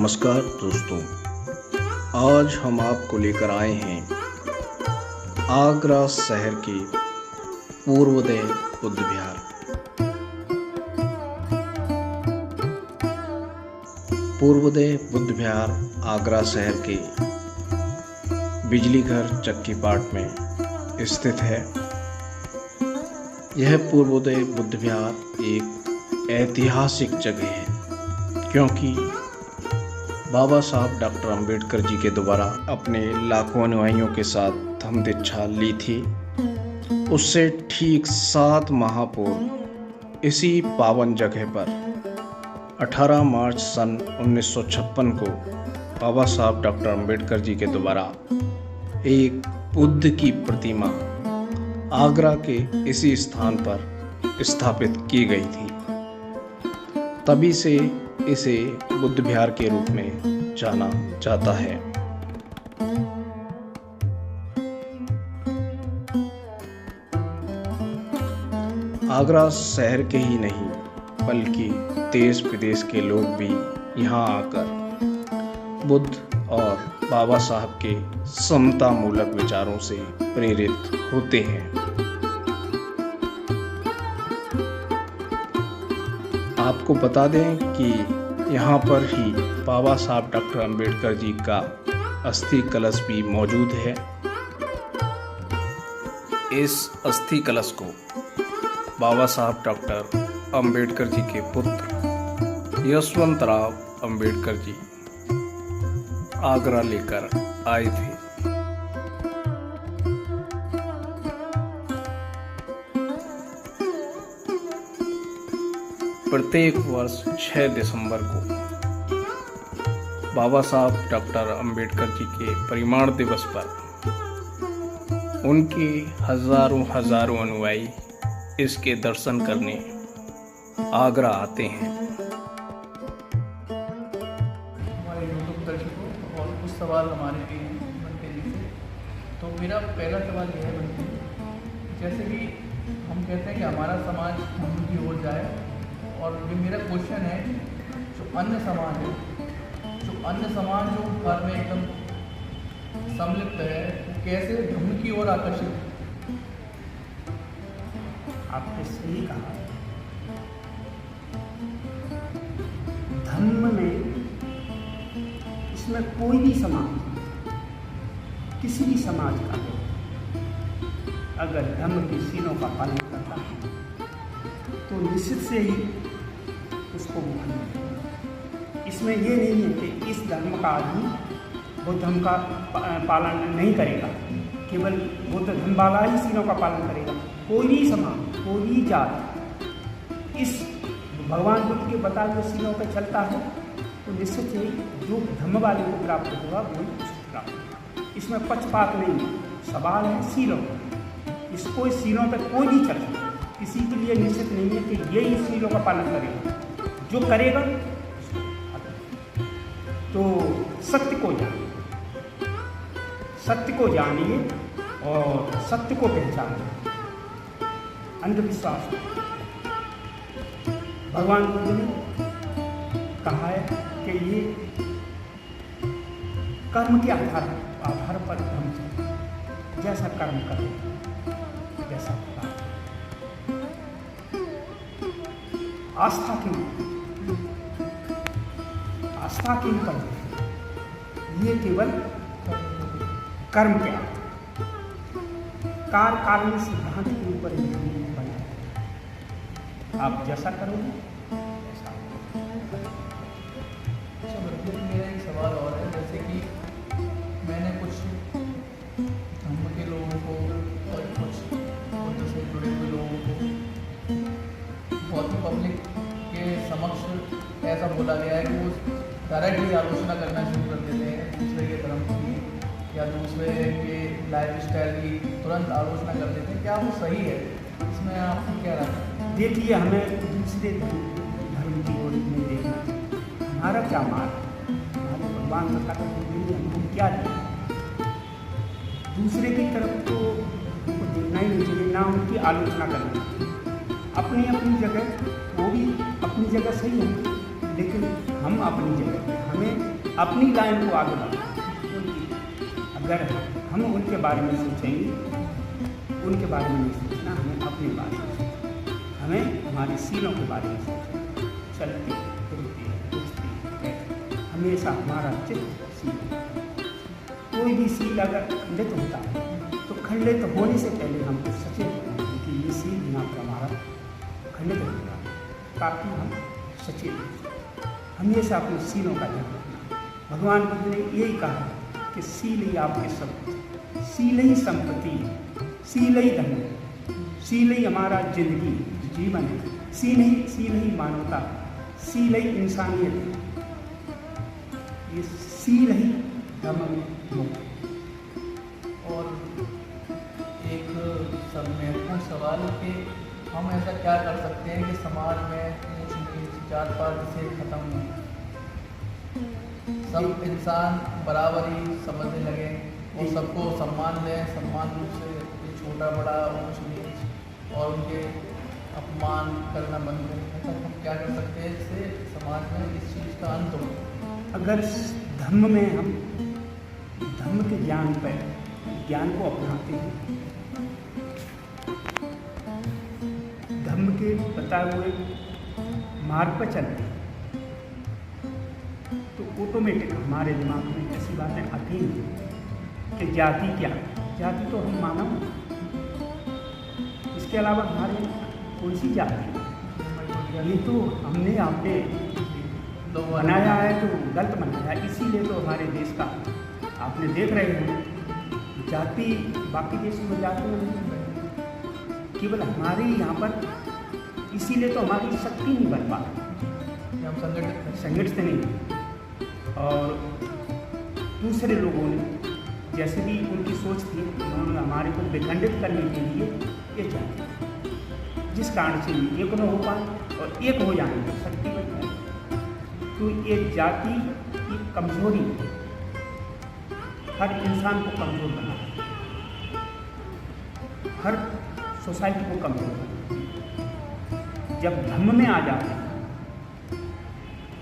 नमस्कार दोस्तों, आज हम आपको लेकर आए हैं आगरा शहर के पूर्वोदय बुद्ध विहार। पूर्वोदय बुद्ध विहार आगरा शहर के बिजली घर चक्की पाट में स्थित है। यह पूर्वोदय बुद्ध विहार एक ऐतिहासिक जगह है, क्योंकि बाबा साहब डॉक्टर अंबेडकर जी के द्वारा अपने लाखों अनुयायियों के साथ धम्म दीक्षा ली थी। उससे ठीक 7 माह पूर्व इसी पावन जगह पर 18 मार्च सन 1956 को बाबा साहब डॉक्टर अंबेडकर जी के द्वारा एक बुद्ध की प्रतिमा आगरा के इसी स्थान पर स्थापित की गई थी। तभी से इसे बुद्ध विहार के रूप में जाना जाता है। आगरा शहर के ही नहीं बल्कि देश विदेश के लोग भी यहाँ आकर बुद्ध और बाबा साहब के समता मूलक विचारों से प्रेरित होते हैं। आपको बता दें कि यहाँ पर ही बाबा साहब डॉक्टर अंबेडकर जी का अस्थि कलश भी मौजूद है। इस अस्थि कलश को बाबा साहब डॉक्टर अंबेडकर जी के पुत्र यशवंतराव अंबेडकर जी आगरा लेकर आए थे। प्रत्येक वर्ष 6 दिसंबर को बाबा साहब डॉक्टर अंबेडकर जी के परिनिर्वाण दिवस पर उनके हजारों अनुयायी इसके दर्शन करने आगरा आते हैं। हमारे यूट्यूब दर्शकों और कुछ सवाल हमारे लिए बनते हैं। तो मेरा पहला सवाल यह है बनते जैसे कि हम कहते हैं कि हमारा समाज धर्म की ओर जाए, और ये मेरा क्वेश्चन है जो अन्य समाज जो घर में एकदम सम्मिलित है, वो कैसे धर्म की ओर आकर्षित है? आपने सही कहा। धर्म में इसमें कोई भी समाज, किसी भी समाज का अगर धर्म की सीनों का पालन करता है तो निश्चित से ही उसको इसमें ये नहीं है कि इस धर्म का आदमी बुद्ध धर्म का पालन नहीं करेगा, केवल बुद्ध धर्म वाला ही सीनों का पालन करेगा। कोई भी समाज, कोई भी जात इस भगवान बुद्ध के बताए हुए सीनों पर चलता है तो निश्चित ही जो धर्म वाले को प्राप्त होगा वही उसको प्राप्त होगा। इसमें पक्षपात नहीं है, सवाल है सीनों पर। इसको इस सीनों पर कोई नहीं चल सकता, किसी के लिए निश्चित नहीं है कि ये इन सीनों का पालन करेगा। जो करेगा तो सत्य को जानिए और सत्य को पहचानिए। अंधविश्वास भगवान बुद्ध ने कहा है कि ये कर्म के आधार पर धर्म चले, जैसा कर्म करो जैसा फल। आस्था के ऊपर ये केवल कर्म के कारण सिद्धांत के ऊपर बना है। आप जैसा करोगे वैसा। अच्छा, मेरा एक सवाल और है, जैसे कि मैंने कुछ धर्म के लोगों को और कुछ बुद्ध से जुड़े हुए लोगों को बहुत ही पब्लिक के समक्ष ऐसा बोला गया है कि वो डायरेक्टली आलोचना करना शुरू कर देते हैं दूसरे के धर्म की या दूसरे के लाइफ स्टाइल की तुरंत आलोचना कर देते हैं। क्या वो सही है? इसमें आपको क्या लगता है? देखिए, हमें दूसरे धर्म की ओर नहीं देखना चाहिए। हमारा क्या मार्ग है, हमारे भगवान का हमको क्या दिया। दूसरे की तरफ तो उनको देखना ही नहीं चाहिए, ना उनकी आलोचना करना। अपनी अपनी जगह वो भी अपनी जगह सही है, लेकिन हम अपनी जगह हमें अपनी लाइन को आगे बढ़ाएं। अगर हम उनके बारे में सोचेंगे, उनके बारे में नहीं सोचना, हमें अपने बारे में सोचना, हमें हमारी सीलों के बारे में सोचना। चलते फिरते उठते बैठते हमेशा हमारा चित्त सील। कोई भी सील अगर खंडित होता है तो खंडित होने से पहले हमको सचेत होना है कि ये सील यहाँ पर हमारा खंडित होगा, ताकि हम सचेत हो। हमेशा अपने सीलों का ध्यान रखना। भगवान बुद्ध ने यही कहा कि सील ही आपके सब, सील ही संपत्ति, सील ही धन, सील ही हमारा जिंदगी जीवन है, सील ही मानवता, सील ही इंसानियत, ये सील ही धर्म में मुक्त। और एक सब महत्वपूर्ण सवाल कि हम ऐसा क्या कर सकते हैं कि समाज में ऊंच नीच जात पात से खत्म हो, सब इंसान बराबरी समझने लगे और सबको सम्मान दें, सम्मान रूप से छोटा बड़ा ऊंच नीच और उनके अपमान करना बंद करें। मतलब हम क्या कर सकते हैं इससे समाज में इस चीज़ का अंत हो? अगर धर्म में हम धर्म के ज्ञान को अपनाते हैं, धर्म के बताए हुए मार्ग पर चलते हैं, तो ऑटोमेटिक हमारे दिमाग में ऐसी बातें आती हैं कि जाति क्या, जाति तो हम मानव हैं, इसके अलावा हमारे कौन सी जाति है? ये तो हमने आपने बनाया है तो गलत बनाया, इसीलिए तो हमारे देश का आपने देख रहे हो जाति बाकी देशों में जाति नहीं, केवल हमारे यहाँ पर, इसीलिए तो हमारी शक्ति नहीं बन पा रही, हम संगठित नहीं। और दूसरे लोगों ने जैसे भी उनकी सोच थी, उन्होंने हमारे को विखंडित करने के लिए ये चाहते, जिस कारण से एक न हो पाए और एक हो जाने तो शक्ति बन जाए। तो ये जाति की कमजोरी हर इंसान को कमजोर बना, हर सोसाइटी को कमजोर बना। जब धर्म में आ जाते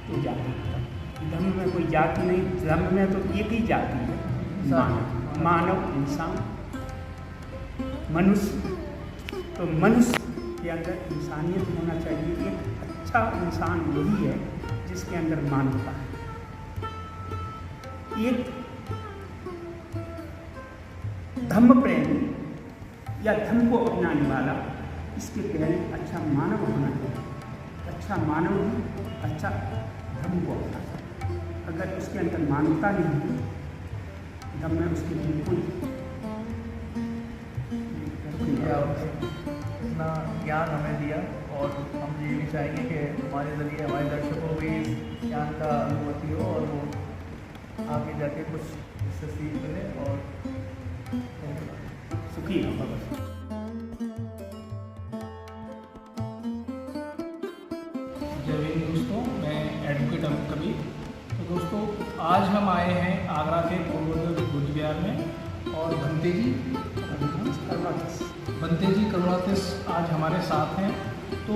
तो जाति, धर्म में कोई जाति नहीं, धर्म में तो एक ही जाति है, मानव, मानव इंसान, मनुष्य। तो मनुष्य के अंदर इंसानियत होना चाहिए। एक अच्छा इंसान वही है जिसके अंदर मानवता है। एक धर्म प्रेमी या धर्म को अपनाने वाला, इसके पहले अच्छा मानव होना चाहिए। अच्छा मानव ही अच्छा धर्म को अपनाता है। अगर उसके अंदर मानवता नहीं है, धर्म में उसके लिए कोई इतना ज्ञान हमें दिया, और हम ये भी चाहेंगे कि हमारे ज़रिए हमारे दर्शकों को भी इस ज्ञान का अनुभूति हो और वो आगे जाके कुछ इससे सीख मिले और सुखी हो। जय हिंद दोस्तों, मैं एडवोकेट अमित कबीर। तो दोस्तों, आज हम आए हैं आगरा के पूर्वोत्तर बुद्ध विहार में, और बंते जी करुणातीस आज हमारे साथ हैं। तो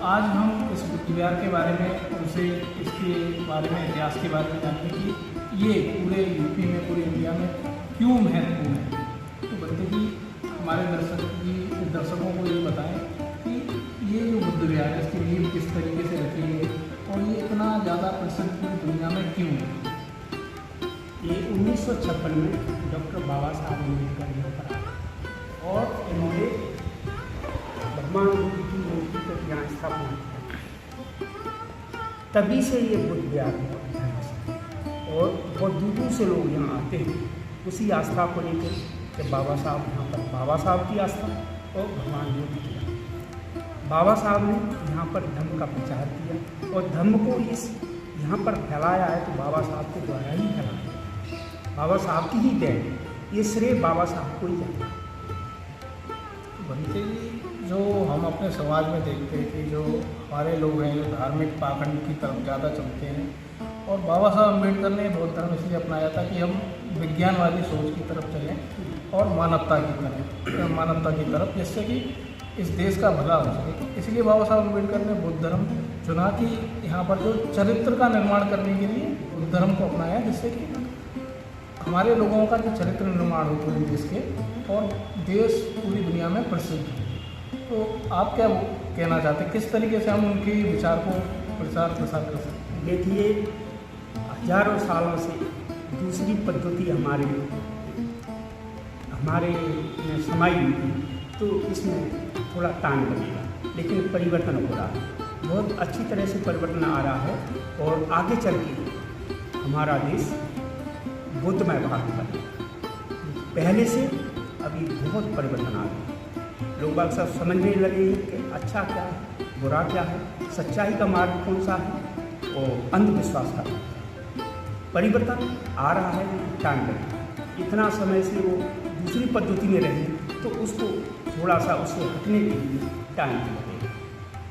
आज हम इस बुद्ध विहार के बारे में उनसे इसके बारे में, इतिहास के बारे में जानेंगे कि ये पूरे यूपी में, पूरे इंडिया में क्यों महत्वपूर्ण है। तो बंते जी हमारे दर्शकों को ये बताएं कि ये जो बुद्ध विहार है इसकी नींव किस तरीके से रखी है और ये इतना ज़्यादा प्रसिद्ध पूरी दुनिया में क्यों है। ये 1956 में डॉक्टर बाबा साहब अम्बेडकर यहाँ पर आए और इन्होंने भगवान बुद्ध की मूर्ति पर यहाँ स्थापना किया। तभी से ये बुद्ध विहार है और बहुत दूर दूर से लोग यहाँ आते हैं उसी आस्था को लेकर कि बाबा साहब यहाँ पर, बाबा साहब की आस्था और भगवान बुद्ध की आस्था। बाबा साहब ने यहाँ पर धर्म का प्रचार किया और धर्म को इस यहाँ पर फैलाया है तो बाबा साहब के द्वारा ही फैलाया, बाबा साहब की ही देन, ये श्रेय बाबा साहब को ही जाता है। बनते जी, जो हम अपने समाज में देखते हैं कि जो हमारे लोग हैं जो धार्मिक पाखंड की तरफ ज़्यादा चलते हैं, और बाबा साहब अम्बेडकर ने बौद्ध धर्म इसलिए अपनाया था कि हम विज्ञानवादी सोच की तरफ चलें और मानवता की तरफ, जिससे कि इस देश का भला हो सके। इसलिए बाबा साहब अम्बेडकर ने बौद्ध धर्म चुना कि यहाँ पर जो चरित्र का निर्माण करने के लिए बुद्ध धर्म को अपनाया, जिससे कि हमारे लोगों का जो चरित्र निर्माण हो पूरे देश के, और देश पूरी दुनिया में प्रसिद्ध हो। तो आप क्या कहना चाहते हैं, किस तरीके से हम उनके विचार को प्रचार प्रसार कर सकते हैं? देखिए, हजारों सालों से दूसरी पद्धति हमारे में समाई हुई थी, तो इसमें थोड़ा टाइम लगेगा, लेकिन परिवर्तन हो रहा है, बहुत अच्छी तरह से परिवर्तन आ रहा है। और आगे चल के हमारा देश बुद्धमय भाग पर पहले से अभी बहुत परिवर्तन आ गया। लोग बाग सब समझने लगे कि अच्छा क्या है, बुरा क्या है, सच्चाई का मार्ग कौन सा है और अंधविश्वास का। परिवर्तन आ रहा है, टाइम लगेगा। इतना समय से वो दूसरी पद्धति में रहे तो उसको थोड़ा सा उससे हटने के लिए टाइम लगेगा।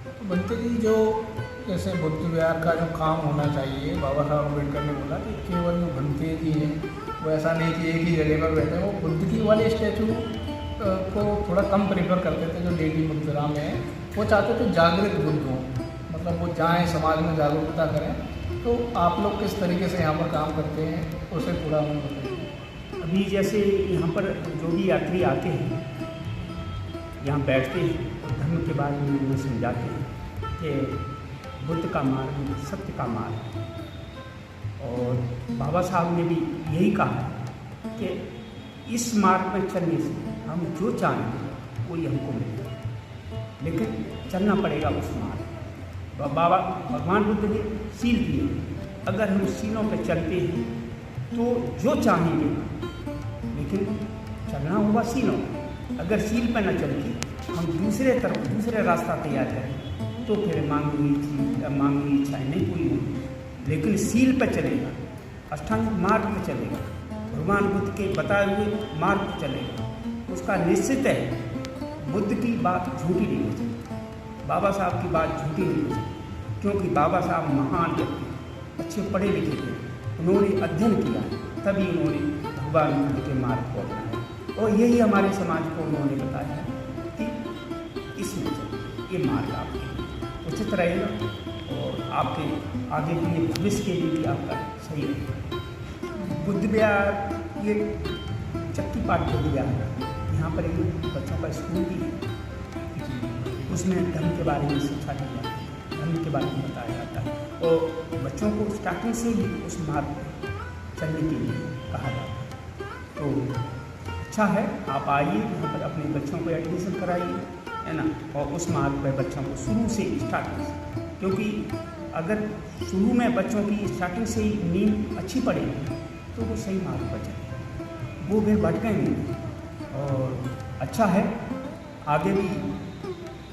तो बनते जी, जो जैसे बुद्ध विहार का जो काम होना चाहिए, बाबा साहब अम्बेडकर ने बोला कि केवल जो बनते जी हैं वो ऐसा नहीं कि एक ही जगह पर बैठे, वो बुद्ध की वाले स्टैचू को थोड़ा कम प्रेफर करते थे। जो लेडी मुद्रा में है, वो चाहते थे जागृत बुद्ध हों, मतलब वो जाएँ समाज में जागरूकता करें। तो आप लोग किस तरीके से यहाँ पर काम करते हैं, उसे थोड़ा हमें बताइए। अभी जैसे यहाँ पर जो भी यात्री आते हैं, यहाँ बैठते हैं और धर्म के बारे में उन्हें समझाते हैं कि बुद्ध का मार्ग सत्य का मार्ग है। और बाबा साहब ने भी यही कहा है कि इस मार्ग में चलने से हम जो चाहेंगे वही हमको मिलेगा, लेकिन चलना पड़ेगा उस मार्ग। बाबा भगवान बुद्ध ने सील दिए, अगर हम सीलों पर चलते हैं तो जो चाहेंगे, लेकिन चलना होगा सीलों। अगर सील पर न चल के हम दूसरे रास्ता तैयार करें तो फिर मांगी इच्छाएँ नहीं पूरी होंगी। लेकिन सील पर चलेगा, अष्टांग मार्ग पर चलेगा, भगवान बुद्ध के बताए हुए मार्ग पर चलेगा, उसका निश्चित है बुद्ध की बात झूठी नहीं हो सकती, बाबा साहब की बात झूठी नहीं हो सकती। क्योंकि बाबा साहब महान व्यक्ति, अच्छे पढ़े लिखे थे, उन्होंने अध्ययन किया, तभी उन्होंने भगवान बुद्ध के मार्ग को अपनाया। और यही हमारे समाज को उन्होंने बताया कि इसमें चलिए, ये मार्ग आपके उचित रहेगा और आपके आगे के लिए भविष्य के लिए भी आपका सही रहेगा। बुद्ध विहार ये चक्की पाठ बुद्ध विहार है, यहाँ पर एक बच्चों का स्कूल भी है, उसमें धर्म के बारे में शिक्षा दी जाती है, धर्म के बारे में बताया जाता है और बच्चों को स्टार्टिंग से ही उस मार्ग पर चलने के लिए कहा जाता है। तो अच्छा है, आप आइए यहाँ पर अपने बच्चों को एडमिशन कराइए, है ना, और उस मार्ग पर बच्चों को शुरू से स्टार्टिंग से, क्योंकि अगर शुरू में बच्चों की स्टार्टिंग से ही नींद अच्छी पड़ेगी तो वो सही मार्ग पर चलेंगे, वो फिर भटकेंगे नहीं। और अच्छा है, आगे भी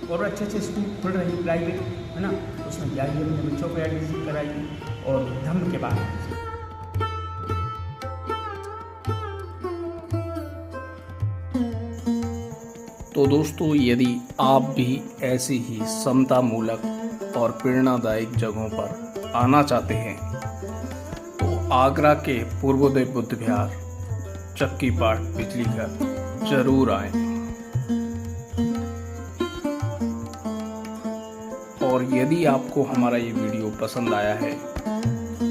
और अच्छे अच्छे स्कूल खुल रहे हैं प्राइवेट, है ना, उसमें जाइए, अपने बच्चों को एडमिशन कराइए और धर्म के बारे में। तो दोस्तों, यदि आप भी ऐसी ही समता मूलक और प्रेरणादायक जगहों पर आना चाहते हैं तो आगरा के पूर्वोदय बुद्ध विहार, चक्की पाठ, बिजली घर जरूर आएं। और यदि आपको हमारा ये वीडियो पसंद आया है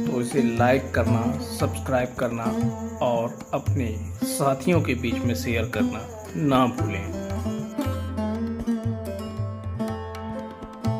तो इसे लाइक करना, सब्सक्राइब करना और अपने साथियों के बीच में शेयर करना ना भूलें।